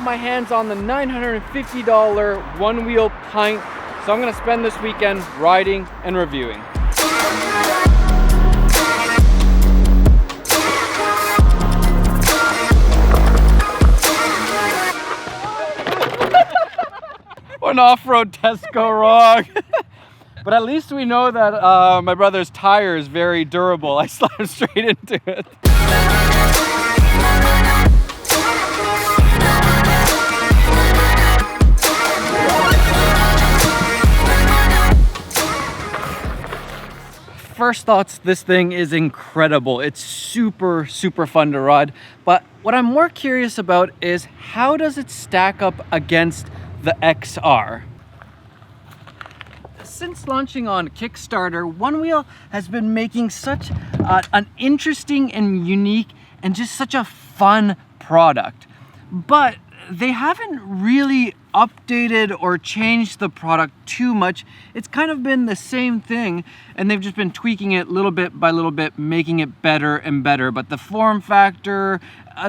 my hands on the $950 Onewheel PINT, so I'm gonna spend this weekend riding and reviewing. When off-road tests go wrong. But at least we know that my brother's tire is very durable. I slammed straight into it. First thoughts, this thing is incredible. It's super fun to ride. But what I'm more curious about is how does it stack up against the XR? Since launching on Kickstarter, Onewheel has been making such an interesting and unique and just such a fun product. But they haven't really updated or changed the product too much. It's kind of been the same thing, and they've just been tweaking it little bit by little bit, making it better and better. But the form factor,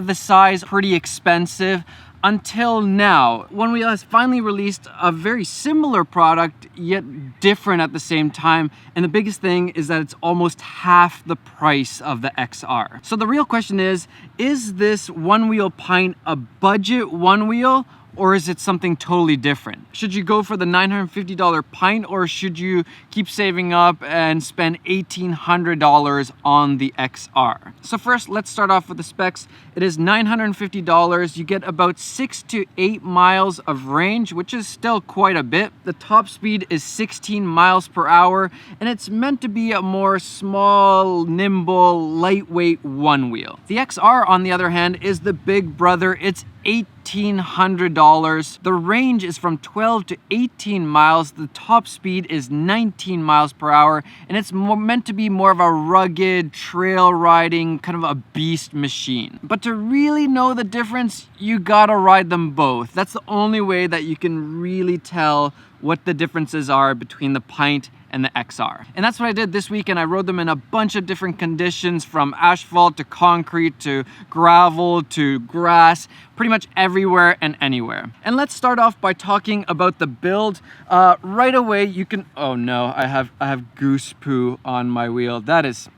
the size, pretty expensive. Until now, Onewheel has finally released a very similar product, yet different at the same time. And the biggest thing is that it's almost half the price of the XR. So the real question is this Onewheel PINT a budget Onewheel, or is it something totally different? Should you go for the $950 PINT, or should you keep saving up and spend $1,800 on the XR? So first, let's start off with the specs. It is $950. You get about 6 to 8 miles of range, which is still quite a bit. The top speed is 16 miles per hour, and it's meant to be a more small, nimble, lightweight Onewheel. The XR, on the other hand, is the big brother. It's $1,800. The range is from 12 to 18 miles. The top speed is 19 miles per hour, and it's meant to be more of a rugged trail riding, kind of a beast machine. But to really know the difference, you gotta ride them both. That's the only way that you can really tell what the differences are between the PINT and the XR. And that's what I did this weekend. I rode them in a bunch of different conditions, from asphalt to concrete to gravel to grass, pretty much everywhere and anywhere. And let's start off by talking about the build. Right away you can, oh no, I have goose poo on my wheel. That is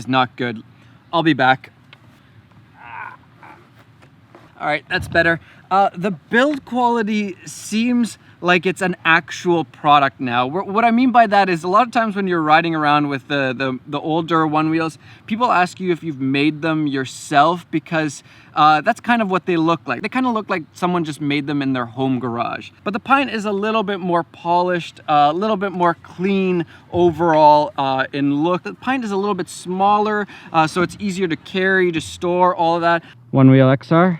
not good. I'll be back. All right, that's better. The build quality seems like it's an actual product now. What I mean by that is, a lot of times when you're riding around with the older Onewheels, people ask you if you've made them yourself, because that's kind of what they look like. They kind of look like someone just made them in their home garage. But the PINT is a little bit more polished, a little bit more clean overall in look. The PINT is a little bit smaller, so it's easier to carry, to store, all of that. Onewheel XR,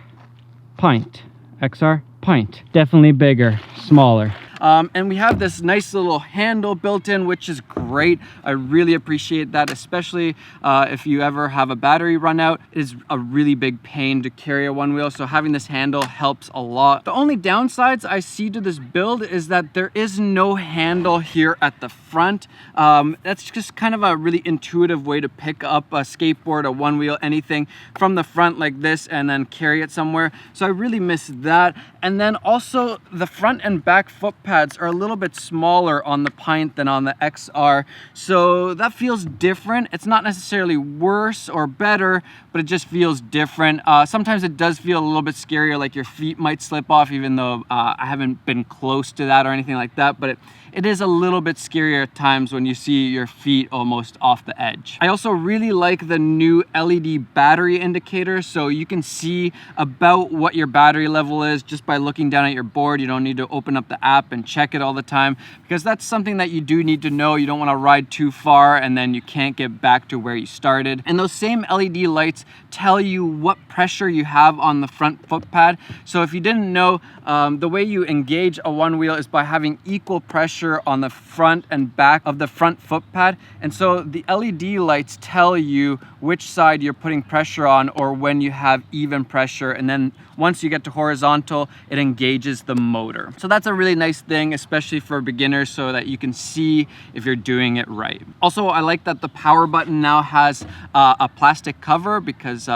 PINT. XR, PINT. Definitely bigger, smaller. And we have this nice little handle built in, which is great. I really appreciate that, especially if you ever have a battery run out. It is a really big pain to carry a Onewheel, so having this handle helps a lot. The only downsides I see to this build is that there is no handle here at the front. That's just kind of a really intuitive way to pick up a skateboard, a Onewheel, anything from the front like this, and then carry it somewhere. So I really miss that. And then also the front and back foot pads are a little bit smaller on the PINT than on the XR, so that feels different. It's not necessarily worse or better, but it just feels different. Sometimes it does feel a little bit scarier, like your feet might slip off, even though I haven't been close to that or anything like that, but it is a little bit scarier at times when you see your feet almost off the edge. I also really like the new LED battery indicator, so you can see about what your battery level is just by looking down at your board. You don't need to open up the app and check it all the time, because that's something that you do need to know. You don't want to ride too far and then you can't get back to where you started. And those same LED lights tell you what pressure you have on the front foot pad. So if you didn't know, the way you engage a Onewheel is by having equal pressure on the front and back of the front foot pad. And so the LED lights tell you which side you're putting pressure on, or when you have even pressure. And then once you get to horizontal, it engages the motor. So that's a really nice thing, especially for beginners, so that you can see if you're doing it right. Also, I like that the power button now has a plastic cover, because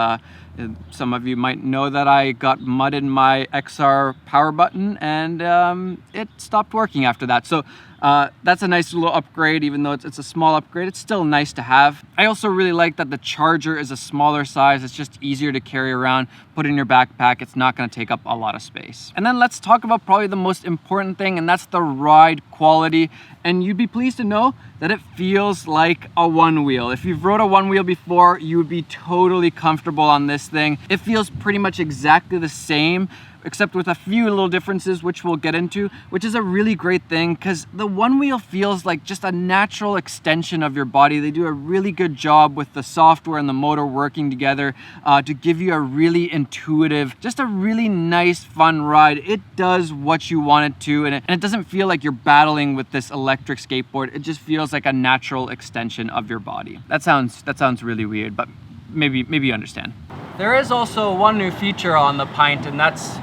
Some of you might know that I got mud in my XR power button and it stopped working after that. So that's a nice little upgrade. Even though it's a small upgrade, it's still nice to have. I also really like that the charger is a smaller size. It's just easier to carry around, put in your backpack. It's not going to take up a lot of space. And then let's talk about probably the most important thing, and that's the ride quality. And you'd be pleased to know that it feels like a Onewheel. If you've rode a Onewheel before, you would be totally comfortable on this thing. It feels pretty much exactly the same, except with a few little differences, which we'll get into, which is a really great thing because the Onewheel feels like just a natural extension of your body. They do a really good job with the software and the motor working together to give you a really intuitive, just a really nice, fun ride. It does what you want it to, and it doesn't feel like you're battling with this electric skateboard. It just feels like a natural extension of your body. That sounds really weird, but maybe you understand. There is also one new feature on the PINT, and that's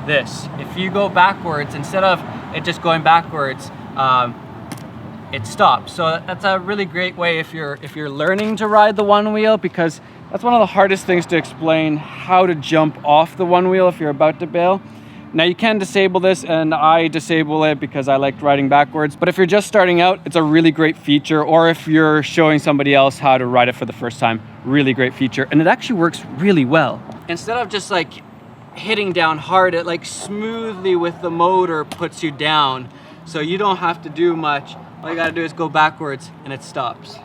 this. If you go backwards, instead of it just going backwards, it stops. So that's a really great way if you're learning to ride the Onewheel, because that's one of the hardest things to explain, how to jump off the Onewheel if you're about to bail. Now you can disable this, and I disable it because I like riding backwards. But if you're just starting out, it's a really great feature. Or if you're showing somebody else how to ride it for the first time, really great feature. And it actually works really well. Instead of just like hitting down hard, it like smoothly with the motor puts you down. So you don't have to do much. All you gotta do is go backwards and it stops.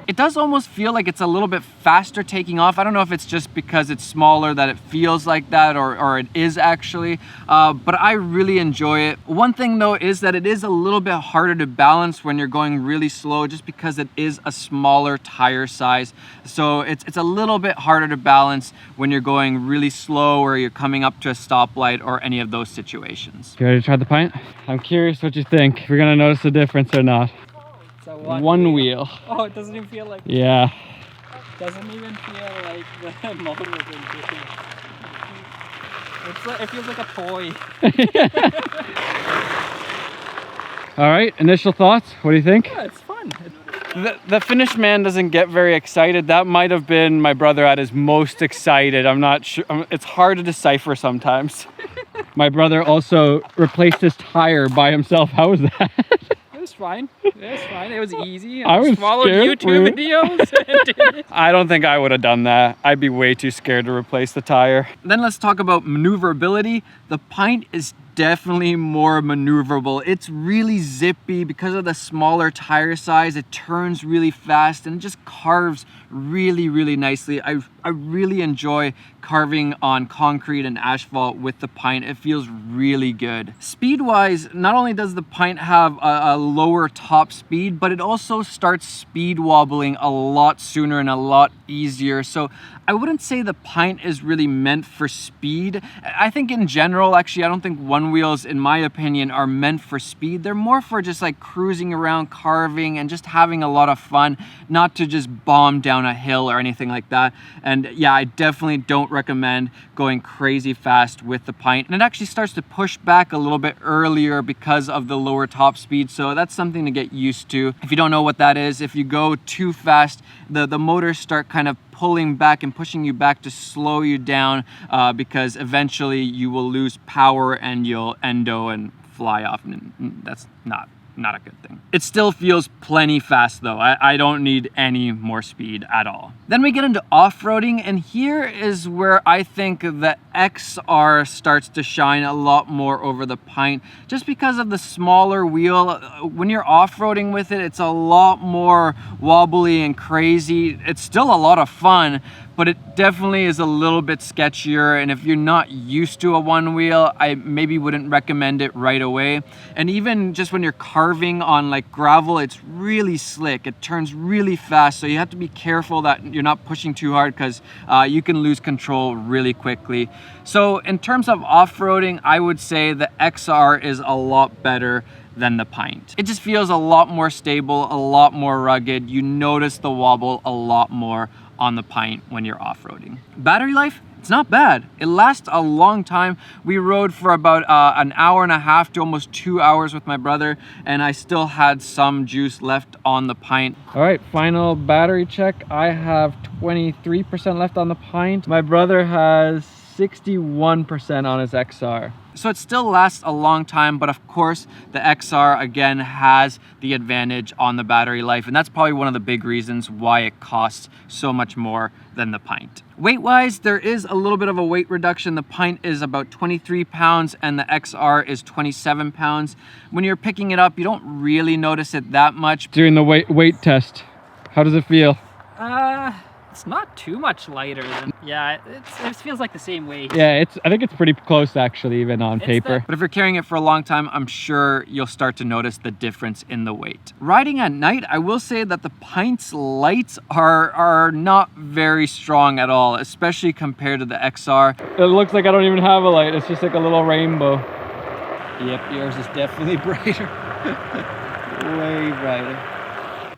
It does almost feel like it's a little bit faster taking off. I don't know if it's just because it's smaller that it feels like that, or it is actually, but I really enjoy it. One thing though is that it is a little bit harder to balance when you're going really slow, just because it is a smaller tire size. So it's a little bit harder to balance when you're going really slow or you're coming up to a stoplight or any of those situations. You ready to try the PINT? I'm curious what you think. If you're gonna notice the difference or not. Onewheel. Oh, it doesn't even feel like... Yeah. It doesn't even feel like the motor was in it feels like a toy. All right, initial thoughts. What do you think? Yeah, it's fun. The Finnish man doesn't get very excited. That might have been my brother at his most excited. I'm not sure. It's hard to decipher sometimes. My brother also replaced his tire by himself. How was that? It was fine. It was fine. It was easy. I was followed YouTube videos and did it. I don't think I would have done that. I'd be way too scared to replace the tire. Then let's talk about maneuverability. The PINT is definitely more maneuverable. It's really zippy because of the smaller tire size. It turns really fast and it just carves really, really nicely. I really enjoy carving on concrete and asphalt with the PINT. It feels really good. Speed-wise, not only does the PINT have a lower top speed, but it also starts speed wobbling a lot sooner and a lot easier. So I wouldn't say the PINT is really meant for speed. I think in general, actually, I don't think Onewheels, in my opinion, are meant for speed. They're more for just like cruising around, carving, and just having a lot of fun, not to just bomb down a hill or anything like that. And yeah, I definitely don't recommend going crazy fast with the PINT. And it actually starts to push back a little bit earlier because of the lower top speed. So that's something to get used to. If you don't know what that is, if you go too fast, the motors start kind of pulling back and pushing you back to slow you down because eventually you will lose power and you'll endo and fly off, and that's not a good thing. It still feels plenty fast though. I don't need any more speed at all. Then we get into off-roading, and here is where I think the XR starts to shine a lot more over the PINT, just because of the smaller wheel. When you're off-roading with it, it's a lot more wobbly and crazy. It's still a lot of fun, but it definitely is a little bit sketchier, and if you're not used to a Onewheel, I maybe wouldn't recommend it right away. And even just when you're carving on like gravel, it's really slick. It turns really fast, so you have to be careful that you're not pushing too hard, because you can lose control really quickly. So in terms of off-roading, I would say the XR is a lot better than the PINT. It just feels a lot more stable, a lot more rugged. You notice the wobble a lot more on the PINT when you're off-roading. Battery life, It's not bad. It lasts a long time. We rode for about an hour and a half to almost 2 hours with my brother, and I still had some juice left on the pint. All right, final battery check. I have 23% left on the pint. My brother has 61% on his XR. So it still lasts a long time, but of course the XR again has the advantage on the battery life, and that's probably one of the big reasons why it costs so much more than the pint. Weight-wise, there is a little bit of a weight reduction. The pint is about 23 pounds and the XR is 27 pounds. When you're picking it up, you don't really notice it that much. During the weight test, how does it feel? It's not too much lighter than, yeah, it feels like the same weight. Yeah, I think it's pretty close actually, even on paper. But if you're carrying it for a long time, I'm sure you'll start to notice the difference in the weight. Riding at night, I will say that the pint's lights are not very strong at all, especially compared to the XR. It looks like I don't even have a light. It's just like a little rainbow. Yep, yours is definitely brighter. Way brighter.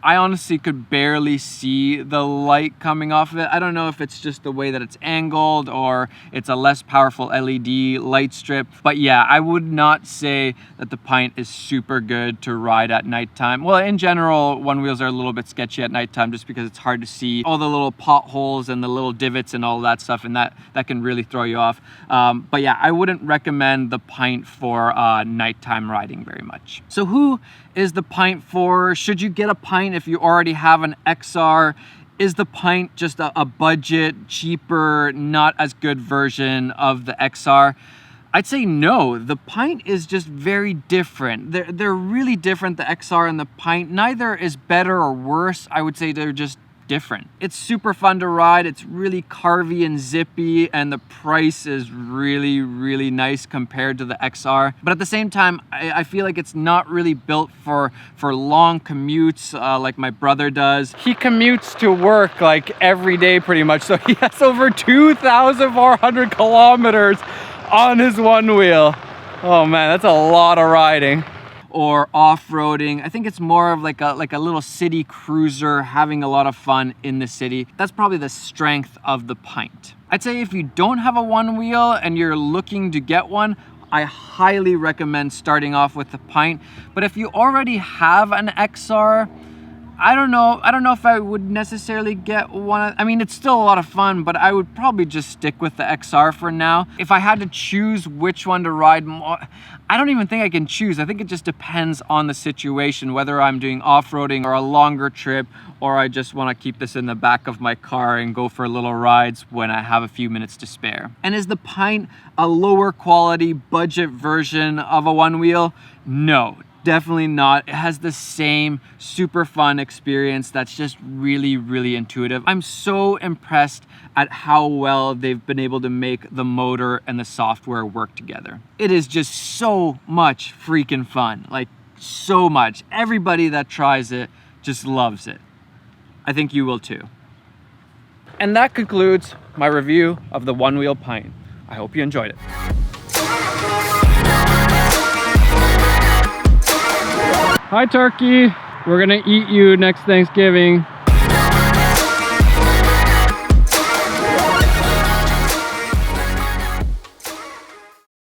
I honestly could barely see the light coming off of it. I don't know if it's just the way that it's angled or it's a less powerful LED light strip. But yeah, I would not say that the pint is super good to ride at nighttime. Well, in general, Onewheels are a little bit sketchy at nighttime just because it's hard to see all the little potholes and the little divots and all that stuff, and that can really throw you off. But yeah, I wouldn't recommend the pint for nighttime riding very much. So who is the pint for? Should you get a pint if you already have an XR? Is the pint just a budget, cheaper, not as good version of the XR? I'd say no. The pint is just very different. They're really different, the XR and the pint. Neither is better or worse. I would say they're just different. It's super fun to ride. It's really carvy and zippy, and the price is really, really nice compared to the XR. But at the same time, I feel like it's not really built for long commutes like my brother does. He commutes to work like every day pretty much, so he has over 2,400 kilometers on his Onewheel. Oh man, that's a lot of riding. Or off-roading. I think it's more of like a little city cruiser, having a lot of fun in the city. That's probably the strength of the pint. I'd say if you don't have a Onewheel and you're looking to get one, I highly recommend starting off with the pint. But if you already have an XR, I don't know if I would necessarily get one. I mean, it's still a lot of fun, but I would probably just stick with the XR for now. If I had to choose which one to ride more, I don't even think I can choose. I think it just depends on the situation, whether I'm doing off-roading or a longer trip, or I just want to keep this in the back of my car and go for little rides when I have a few minutes to spare. And is the pint a lower quality budget version of a Onewheel? No. Definitely not. It has the same super fun experience that's just really, really intuitive. I'm so impressed at how well they've been able to make the motor and the software work together. It is just so much freaking fun. Like, so much. Everybody that tries it just loves it. I think you will too. And that concludes my review of the Onewheel Pint. I hope you enjoyed it. Hi, turkey. We're gonna eat you next Thanksgiving.